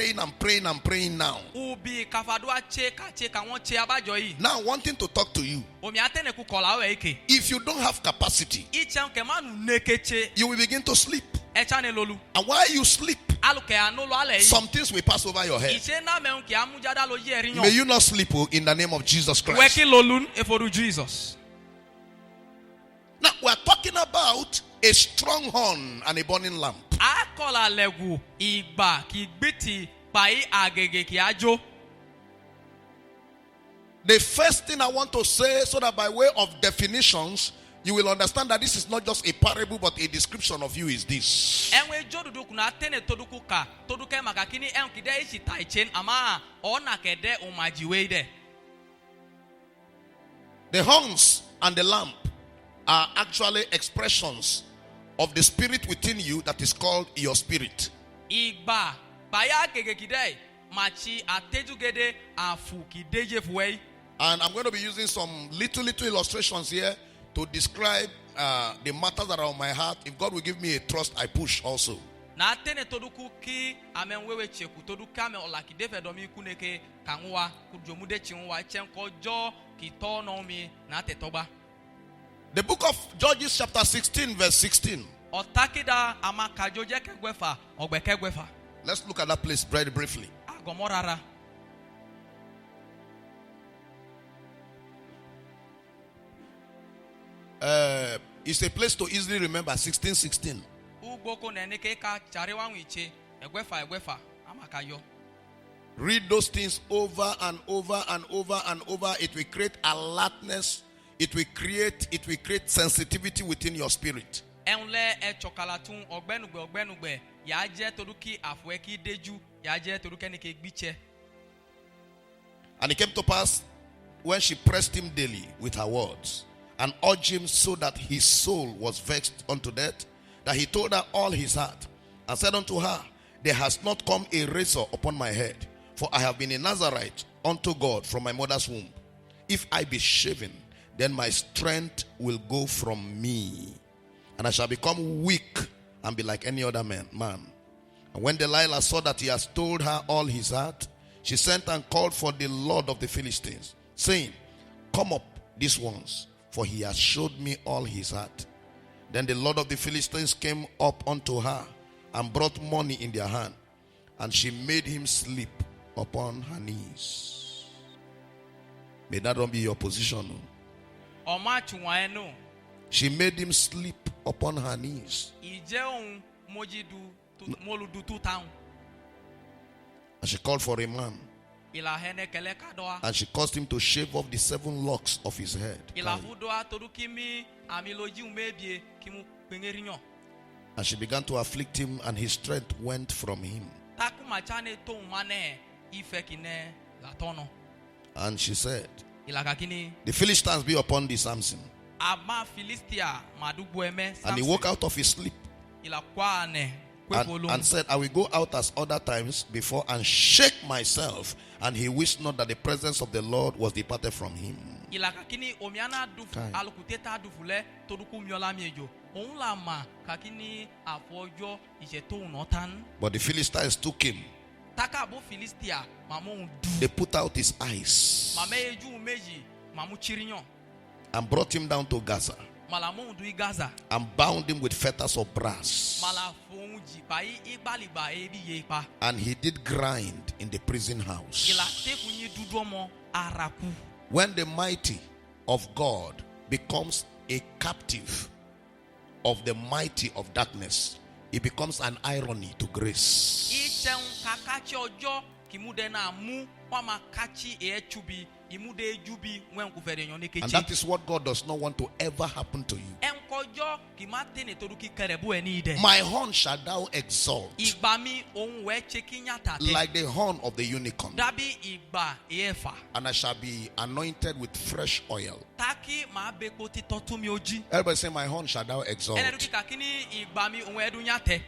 praying and praying and praying now. Now wanting to talk to you. If you don't have capacity, you will begin to sleep. And while you sleep, some things will pass over your head. May you not sleep in the name of Jesus Christ. Now we are talking about a strong horn and a burning lamp. The first thing I want to say, so that by way of definitions, you will understand that this is not just a parable but a description of you, is this. The horns and the lamp are actually expressions of the spirit within you that is called your spirit. And I'm going to be using some little illustrations here to describe the matters that are on my heart. If God will give me a trust, I push also. The book of Judges chapter 16 verse 16. Let's look at that place very briefly. It's a place to easily remember. 16:16. Read those things over and over and over and over. It will create alertness. It will create sensitivity within your spirit. And it came to pass, when she pressed him daily with her words and urged him so that his soul was vexed unto death, that he told her all his heart, and said unto her, there has not come a razor upon my head, for I have been a Nazarite unto God from my mother's womb. If I be shaven, then my strength will go from me, and I shall become weak and be like any other man. And when Delilah saw that he has told her all his heart, she sent and called for the Lord of the Philistines, saying, come up this once, for he has showed me all his heart. Then the Lord of the Philistines came up unto her and brought money in their hand, and she made him sleep upon her knees. May that not be your position. She made him sleep upon her knees. And she called for a man, and she caused him to shave off the 7 locks of his head. And she began to afflict him, and his strength went from him. And she said, the Philistines be upon thee, Samson. And he woke out of his sleep and said, I will go out as other times before and shake myself. And he wished not that the presence of the Lord was departed from him. But the Philistines took him. They put out his eyes and brought him down to Gaza and bound him with fetters of brass. And he did grind in the prison house. When the mighty of God becomes a captive of the mighty of darkness, it becomes an irony to grace. And that is what God does not want to ever happen to you. My horn shall thou exalt, like the horn of the unicorn, and I shall be anointed with fresh oil. Everybody say, my horn shall thou exalt,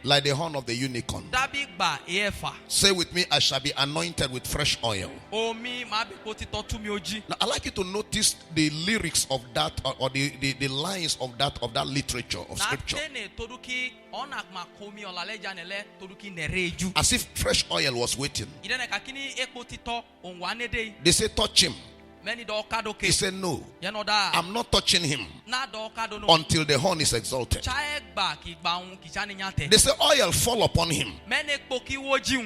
like the horn of the unicorn. Say with me, I shall be anointed with fresh oil. Now, I'd like you to notice the lyrics of that, or the lines of that of that literature of scripture. As if fresh oil was waiting. They say, touch him. He said, no, I'm not touching him until the horn is exalted. They said, oil fall upon him.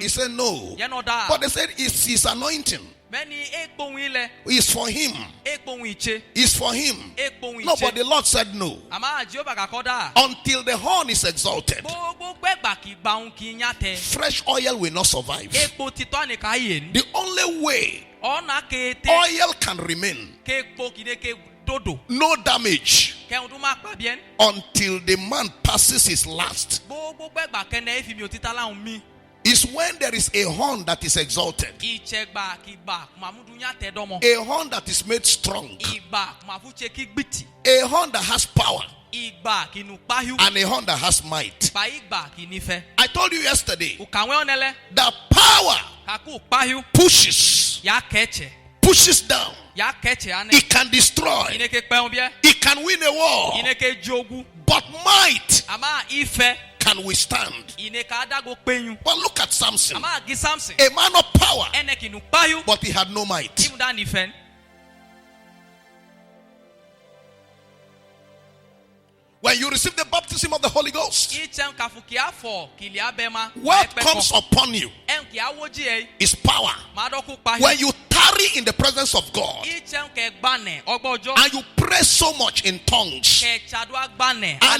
He said, no. But they said, it's his anointing. It's for him. It's for him. No, but the Lord said no. Until the horn is exalted, fresh oil will not survive. The only way oil can remain, no damage, until the man passes his last, is when there is a horn that is exalted, a horn that is made strong, a horn that has power, and a horn that has might. I told you yesterday that power pushes down. It can destroy. It can win a war. But might can withstand. But look at Samson, a man of power, but he had no might. When you receive the baptism of the Holy Ghost, what comes upon you is power. When you tarry in the presence of God and you pray so much in tongues and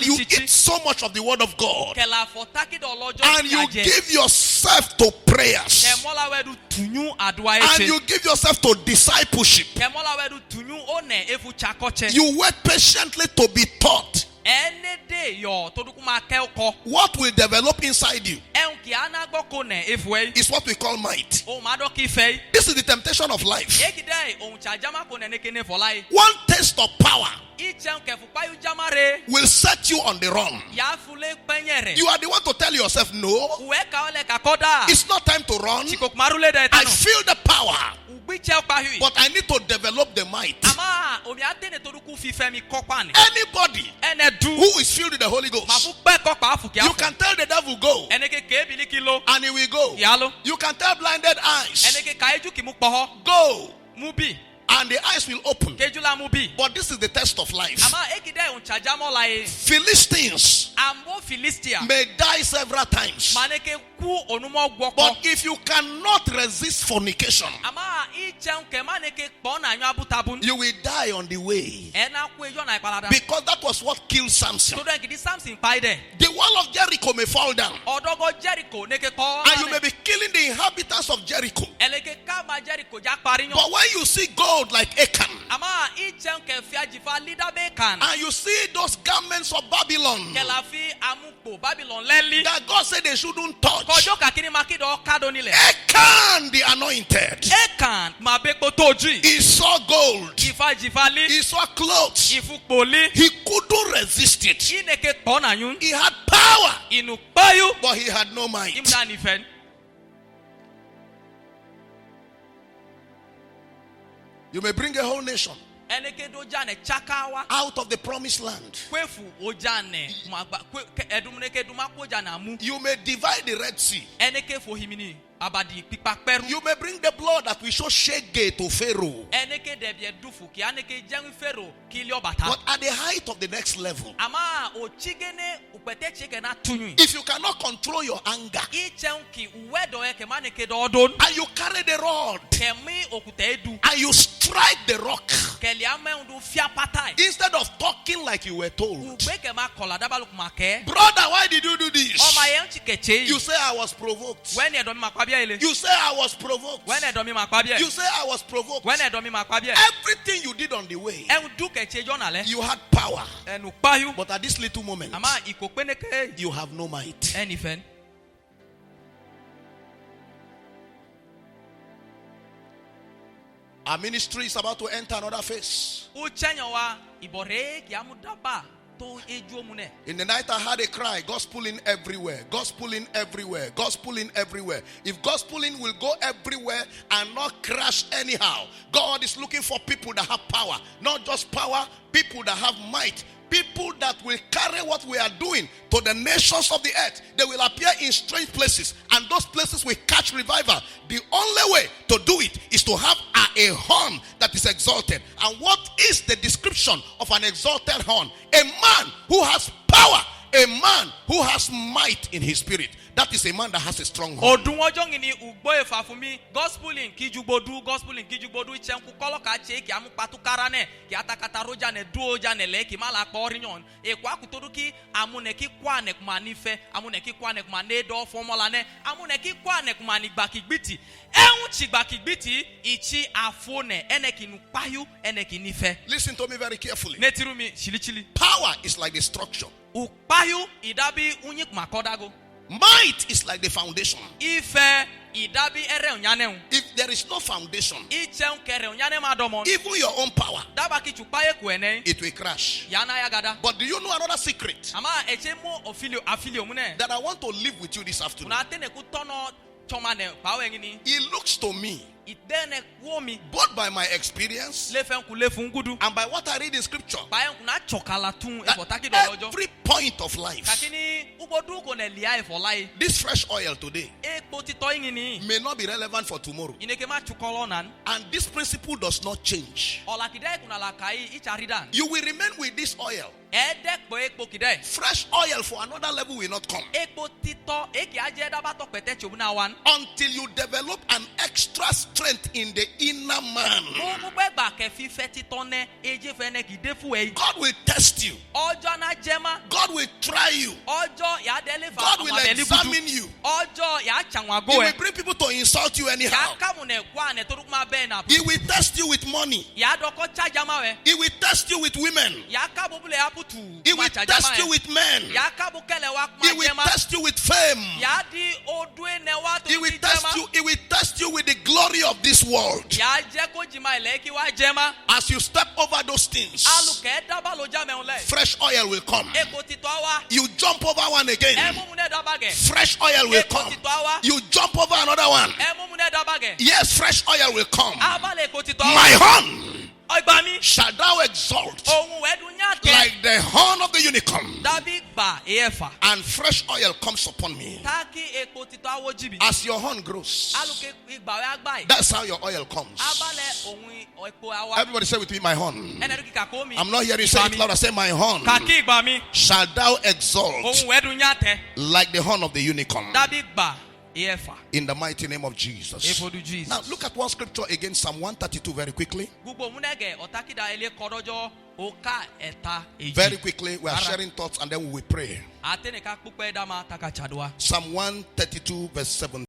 you eat so much of the word of God and you give yourself to prayers and you give yourself to discipleship, you wait patiently to be taught. What will develop inside you is what we call might. This is the temptation of life. One taste of power will set you on the run. You are the one to tell yourself, no, it's not time to run. I feel the power, but I need to develop the might. Anybody who is filled with the Holy Ghost, you can tell the devil go, and he will go. You can tell blinded eyes, go, and the eyes will open. But this is the test of life. Philistines may die several times, but if you cannot resist fornication, you will die on the way. Because that was what killed Samson. The wall of Jericho may fall down, and you may be killing the inhabitants of Jericho. But when you see gold like Achan, and you see those garments of Babylon that God said they shouldn't touch, Achan the anointed, he saw gold, he saw clothes, he couldn't resist it. He had power, but he had no might. You may bring a whole nation out of the promised land. You may divide the Red Sea. You may bring the blood that we show shege to Pharaoh. But at the height of the next level, if you cannot control your anger and you carry the rod and you strike the rock, instead of talking like you were told, brother, why did you do this? You say I was provoked. You say I was provoked. You say I was provoked. Everything you did on the way, you had power. But at this little moment, you have no might. Our ministry is about to enter another phase. In the night I had a cry, gospeling everywhere, gospeling everywhere, gospeling everywhere. If gospeling will go everywhere and not crash anyhow, God is looking for people that have power. Not just power, people that have might. People that will carry what we are doing to the nations of the earth, they will appear in strange places, and those places will catch revival. The only way to do it is to have a horn that is exalted. And what is the description of an exalted horn? A man who has power, a man who has might in his spirit. That is a man that has a strong horn. Gospel in Kijugbodu chenku kolo ka che ki amu patukara ne ki atakata roja ne duoja ne le ki mala korinyon e kwa kutoruki amune ki kwane kumanife amune ki kwane kumane do formula ne amune ki kwane kumani gbakigbiti ehun chi gbakigbiti ichi afone eneki nupayu eneki nife. Listen to me very carefully. Netirumi chilichili. Power is like the structure. Upayu idabi unyik makodago. Might is like the foundation. If there is no foundation, even your own power, it will crash. But do you know another secret? That I want to live with you this afternoon. It looks to me, both by my experience and by what I read in scripture, that every point of life, this fresh oil today may not be relevant for tomorrow. And this principle does not change. You will remain with this oil. Fresh oil for another level will not come until you develop an extra strength in the inner man. God will test you. God will try you. God will examine you. He will bring people to insult you anyhow. He will test you with money. He will test you with women. He will test you with men. He will test you with fame. He will test you with the glory of this world. As you step over those things, fresh oil will come. You jump over one again, fresh oil will come. You jump over another one, yes, fresh oil will come. My horn shall thou exalt like the horn of the unicorn, and fresh oil comes upon me. As your horn grows, that's how your oil comes. Everybody say with me, my horn. I'm not hearing you say it louder. Say, my horn shall thou exalt like the horn of the unicorn. In the mighty name of Jesus. Now look at one scripture again, Psalm 132, very quickly. Very quickly, we are sharing thoughts and then we will pray. Psalm 132 verse 17.